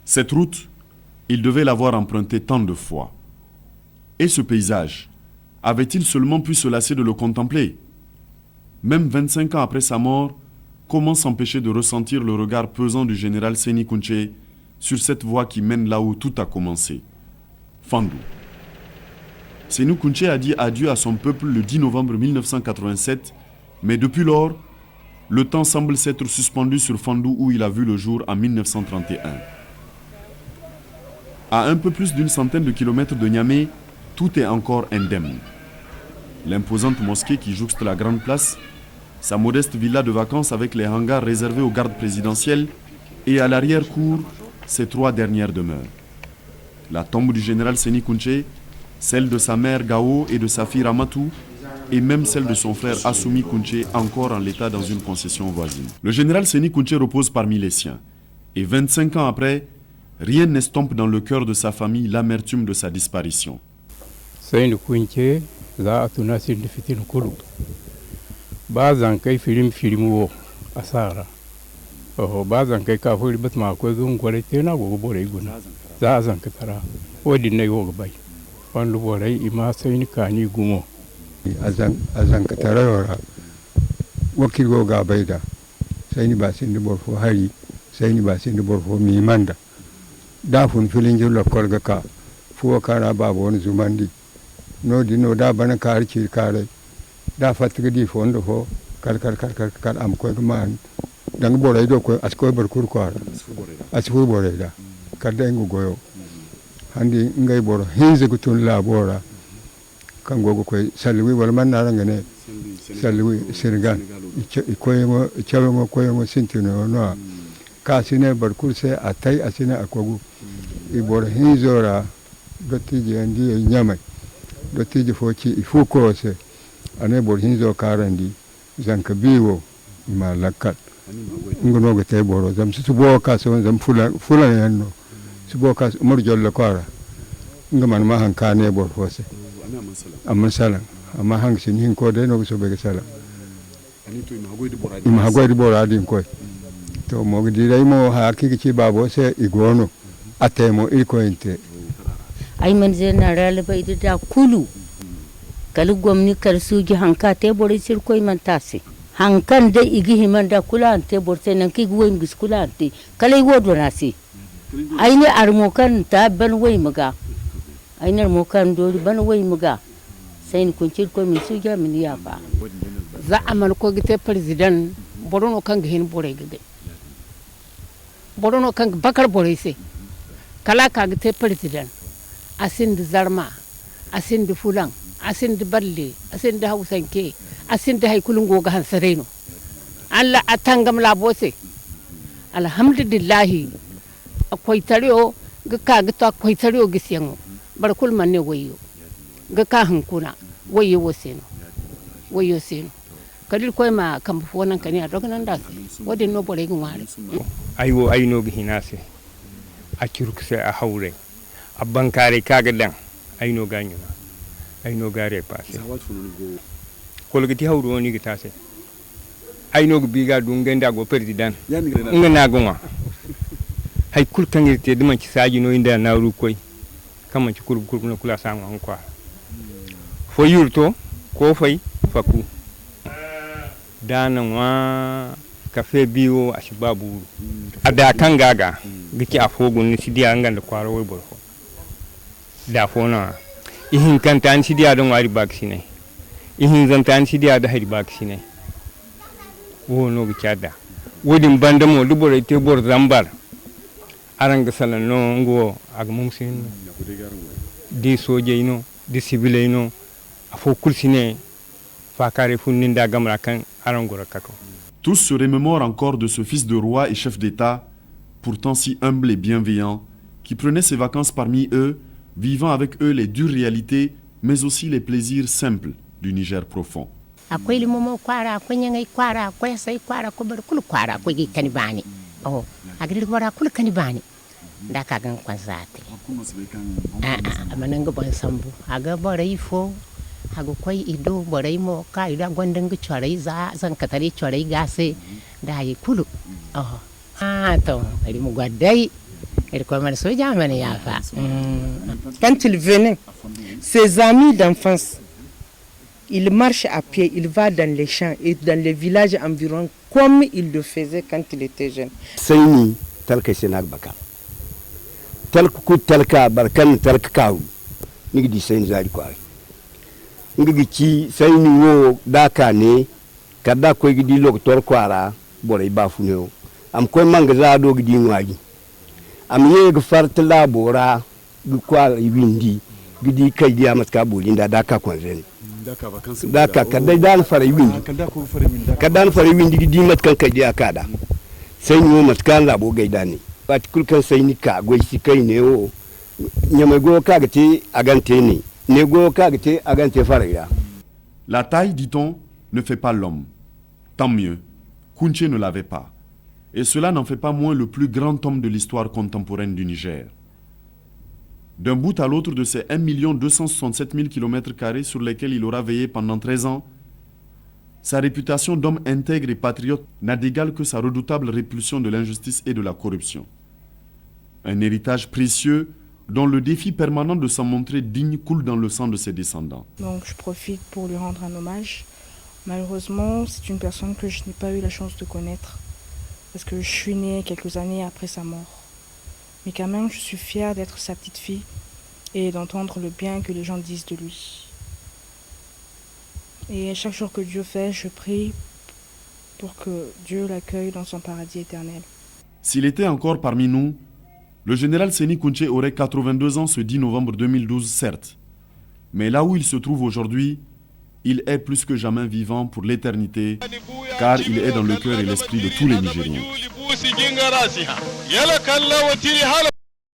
Cette route, il devait l'avoir empruntée tant de fois. Et ce paysage, avait-il seulement pu se lasser de le contempler? Même 25 ans après sa mort, comment s'empêcher de ressentir le regard pesant du général Séni Kountché sur cette voie qui mène là où tout a commencé, Fandou. Séni Kountché a dit adieu à son peuple le 10 novembre 1987, mais depuis lors, le temps semble s'être suspendu sur Fandou où il a vu le jour en 1931. À un peu plus d'une centaine de kilomètres de Niamey, tout est encore indemne. L'imposante mosquée qui jouxte la grande place, sa modeste villa de vacances avec les hangars réservés aux gardes présidentiels et à l'arrière-cour, ses 3 dernières demeures. La tombe du général Séni Kountché, celle de sa mère Gao et de sa fille Ramatou, et même celle de son frère Assoumi Kountché, encore en l'état dans une concession voisine. Le général Séni Kountché repose parmi les siens. Et 25 ans après, rien n'estompe dans le cœur de sa famille l'amertume de sa disparition. Séni Kountché, za a tuna sin da fitin kulu ba zan kai filim wo asara ba zan kai ka furi bat ma ko gun gore te na go bore guna za zan ka tara wodi ne yo ga bai wandu bore ima sai ni kani gumo azan ka tara yora wakil go ga bai da sai ni ba sin da borfo hari sai ni ba sin da borfo mi manda da fun filin jillo kolga ka fuwa kana babu wani zumandi no di no da bana kar ci kare da fatiga di fondo fo kar am ko man dang boray do ko as ko bar kur ko as fu boray da kar da ngu goyo handi ngay boro hinze ko tun la bora kan gogo ko salwi wal man na ngane salwi Senegal ko yemo chawemo ko yemo sintino no ka sine bar kur se atai asine akogu i boro hinzora dotti je andi nyamai dottiji foci il faut cose ane bor hinzo karandi zanka biwo ma lakkal ngono go tay boro zam su bo ka so zam fula yanno su bo ka umar jolla kora ngaman ma han kane bor fose amma sala amma hang sin hin ko de no so be sala ani to ima hagoydi boradi ko to mo di dai mo ha kiki ci babo se igono atemo il ko inte ay man general bai da kulu kalu gwamni kar suji hanka te bore sir koy man tase hankan da igi himan da kula ante borte nan ki gwen gis kula ante kale wodo nasi ay ne armo kan ta ban wai maga ay ne armo kan do ban wai maga sai ni kuncir ko mi suja min ya fa za amal ko gite president borono kan hin bore gide borono kan bakar bore se kala ka gite president asin da zarma asin da fulan asin da balle asin da hausanke asin da haikulun goga hansareno Allah atangam labose alhamdulillah akwai tariyo ga ka ga to akwai tariyo gisiyan barkul manne wayo ga ka hankuna wayo waseno wayo seno kadil koy ma kam fonan kani a doganan da wadin no bore gun ware aiwo aino gi hinase a kirkse a haure abban kare kaga dan aino ganyo aino gare passe kolgiti hawru woni gitase aino go biga dungenda go president ngana gonwa hay kul kangirte dum ci saji no inda nawru koy kam ci kurb kurb kula sangwa ko fo yurto ko fay faku dana wa kafe biyo asbabu ada kangaga giki afogun ni sidiya nganda kwaro way borfo da fona ihin kantan sidiya don wari baksine ihin zantan sidiya da hari baksine wono gi cada wodin bandamo dubore te bor zambar aranga salano ngo ag mumsin di soje ino di civile ino afo kulsine fakare funninda gamra kan arangora kako. Tous se remémorent encore de ce fils de roi et chef d'État, pourtant si humble et bienveillant, qui prenait ses vacances parmi eux, vivant avec eux les dures réalités, mais aussi les plaisirs simples du Niger profond. Akwai limomo kwara akwai nyangai kwara akwai sai kwara ko bar kul kwara akwai gi kanibani oh agir bora kul kanibani da ka gan kwanzate amanan ga ban sambu aga bora ifo hago koi ido bora imo ka ida gondan ga chorai za zan katare chorai gase da yi kulu oh to bari mu gwadai Quand il venait, ses amis d'enfance, il marche à pied, il va dans les champs et dans les villages environs comme il le faisait quand il était jeune. Saini talka senag baka. Talka ku talka barkan talka kaw. Nigi di saini zari kwai. Nigi ci saini wo daka ne kada ko gidi loktor kwara bore ba funyo. Am ko manga za do gidi ngwaji. Am ye ga farta labora gu kwara windi gidi kai dia matka bolinda daka kwanzen. Daka kada dan fara windi kada fara windi gidi matkan kai dia kada sai ni matkan labo gaidani patikul kan sai ni ka goi si kai ne o nyama go ka gati agante ne go ka gati agante fara ya. La taille, dit-on, ne fait pas l'homme. Tant mieux, Kounché ne l'avait pas. Et cela n'en fait pas moins le plus grand homme de l'histoire contemporaine du Niger. D'un bout à l'autre de ces 1 267 000 km² sur lesquels il aura veillé pendant 13 ans, sa réputation d'homme intègre et patriote n'a d'égal que sa redoutable répulsion de l'injustice et de la corruption. Un héritage précieux dont le défi permanent de s'en montrer digne coule dans le sang de ses descendants. Donc je profite pour lui rendre un hommage. Malheureusement, c'est une personne que je n'ai pas eu la chance de connaître parce que je suis née quelques années après sa mort. Mais quand même, je suis fière d'être sa petite fille et d'entendre le bien que les gens disent de lui. Et chaque jour que Dieu fait, je prie pour que Dieu l'accueille dans son paradis éternel. S'il était encore parmi nous, le général Séni Kounché aurait 82 ans ce 10 novembre 2012, certes. Mais là où il se trouve aujourd'hui, il est plus que jamais vivant pour l'éternité, car il est dans le cœur et l'esprit de tous les Nigériens.